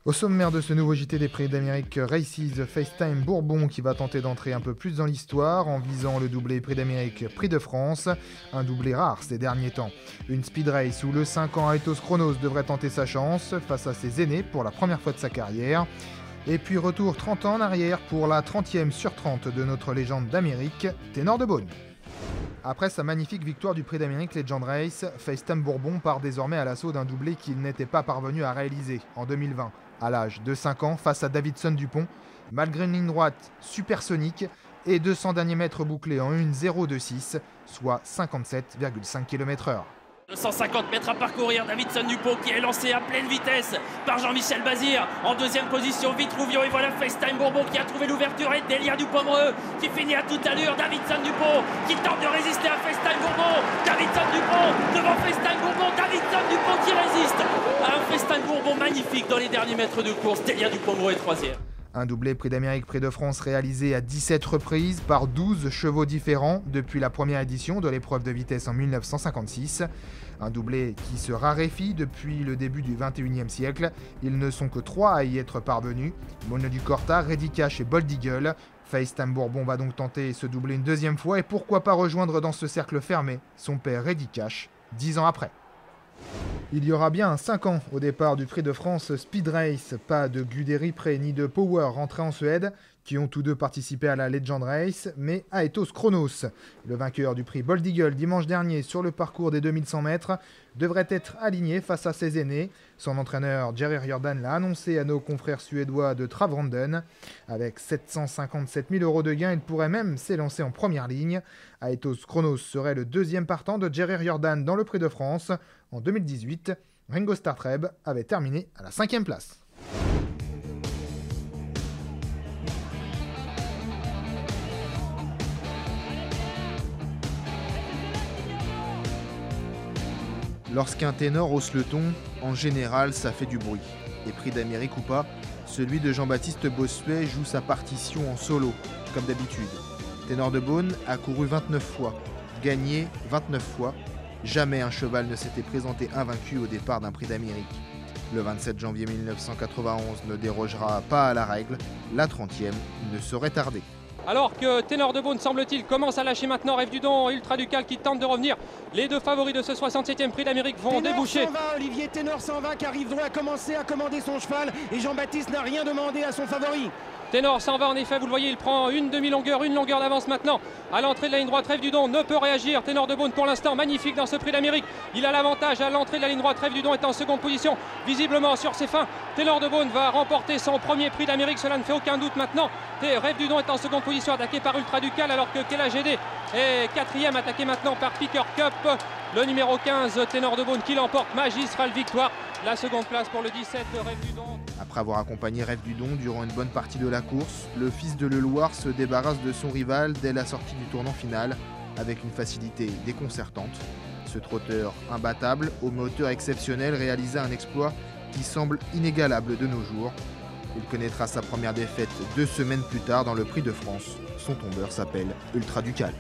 Au sommaire de ce nouveau JT des Prix d'Amérique Races, FaceTime Bourbon qui va tenter d'entrer un peu plus dans l'histoire en visant le doublé Prix d'Amérique Prix de France, un doublé rare ces derniers temps. Une speed race où le 5 ans Aetos Chronos devrait tenter sa chance face à ses aînés pour la première fois de sa carrière. Et puis retour 30 ans en arrière pour la 30e sur 30 de notre légende d'Amérique, Ténor de Beaune. Après sa magnifique victoire du Prix d'Amérique Legend Race, FaceTime Bourbon part désormais à l'assaut d'un doublé qu'il n'était pas parvenu à réaliser en 2020, à l'âge de 5 ans face à Davidson Dupont, malgré une ligne droite supersonique et 200 derniers mètres bouclés en 1,026, soit 57,5 km/h. 250 mètres à parcourir, Davidson Dupont qui est lancé à pleine vitesse par Jean-Michel Bazir. En deuxième position, Vitruvio, et voilà FaceTime Bourbon qui a trouvé l'ouverture et Delia du Pomereux qui finit à toute allure. Davidson Dupont qui tente de résister à FaceTime Bourbon. Davidson Dupont devant FaceTime Bourbon. Davidson Dupont qui résiste à un FaceTime Bourbon magnifique dans les derniers mètres de course. Delia du Pomereux est troisième. Un doublé Prix d'Amérique Prix de France réalisé à 17 reprises par 12 chevaux différents depuis la première édition de l'épreuve de vitesse en 1956. Un doublé qui se raréfie depuis le début du 21e siècle. Ils ne sont que 3 à y être parvenus. Mono du Corta, Ready Cash et Bold Eagle. FaceTime Bourbon va donc tenter ce doublé une deuxième fois et pourquoi pas rejoindre dans ce cercle fermé son père Ready Cash 10 ans après. Il y aura bien 5 ans au départ du Prix de France Speed Race, pas de Guderi Pré ni de Power rentrés en Suède, qui ont tous deux participé à la Legend Race, mais Aetos Chronos. Le vainqueur du prix Bold Eagle dimanche dernier sur le parcours des 2100 mètres devrait être aligné face à ses aînés. Son entraîneur Jerry Riordan l'a annoncé à nos confrères suédois de Travronden. Avec 757 000 € de gains, il pourrait même s'élancer en première ligne. Aetos Chronos serait le deuxième partant de Jerry Riordan dans le Prix de France. En 2018, Ringo Startreb avait terminé à la 5e place. Lorsqu'un ténor hausse le ton, en général ça fait du bruit. Et Prix d'Amérique ou pas, celui de Jean-Baptiste Bossuet joue sa partition en solo, comme d'habitude. Ténor de Beaune a couru 29 fois, gagné 29 fois. Jamais un cheval ne s'était présenté invaincu au départ d'un Prix d'Amérique. Le 27 janvier 1991 ne dérogera pas à la règle, la 30e ne saurait tarder. Alors que Ténor de Beaune, semble-t-il, commence à lâcher maintenant Rêve du Don et Ultra Ducal qui tentent de revenir. Les deux favoris de ce 67e Prix d'Amérique vont déboucher. Olivier Ténor 120 qui arrive droit à commencer à commander son cheval et Jean-Baptiste n'a rien demandé à son favori. Ténor s'en va en effet, vous le voyez, il prend une demi-longueur, une longueur d'avance maintenant. À l'entrée de la ligne droite, Rêve du Don ne peut réagir. Ténor de Beaune pour l'instant magnifique dans ce Prix d'Amérique. Il a l'avantage à l'entrée de la ligne droite. Rêve du Don est en seconde position, visiblement sur ses fins. Ténor de Beaune va remporter son premier Prix d'Amérique, cela ne fait aucun doute maintenant. Rêve du Don est en seconde position, attaqué par Ultra Ducal, alors que Kela GD est quatrième, attaqué maintenant par Picker Cup. Le numéro 15, Ténor de Beaune, qui l'emporte, magistrale victoire. La seconde place pour le 17, Rêve du Don. Après avoir accompagné Rêve du Don durant une bonne partie de la course, le fils de Leloir se débarrasse de son rival dès la sortie du tournant final, avec une facilité déconcertante. Ce trotteur imbattable, au moteur exceptionnel, réalisa un exploit qui semble inégalable de nos jours. Il connaîtra sa première défaite 2 semaines plus tard dans le Prix de France. Son tombeur s'appelle Ultra Ducal.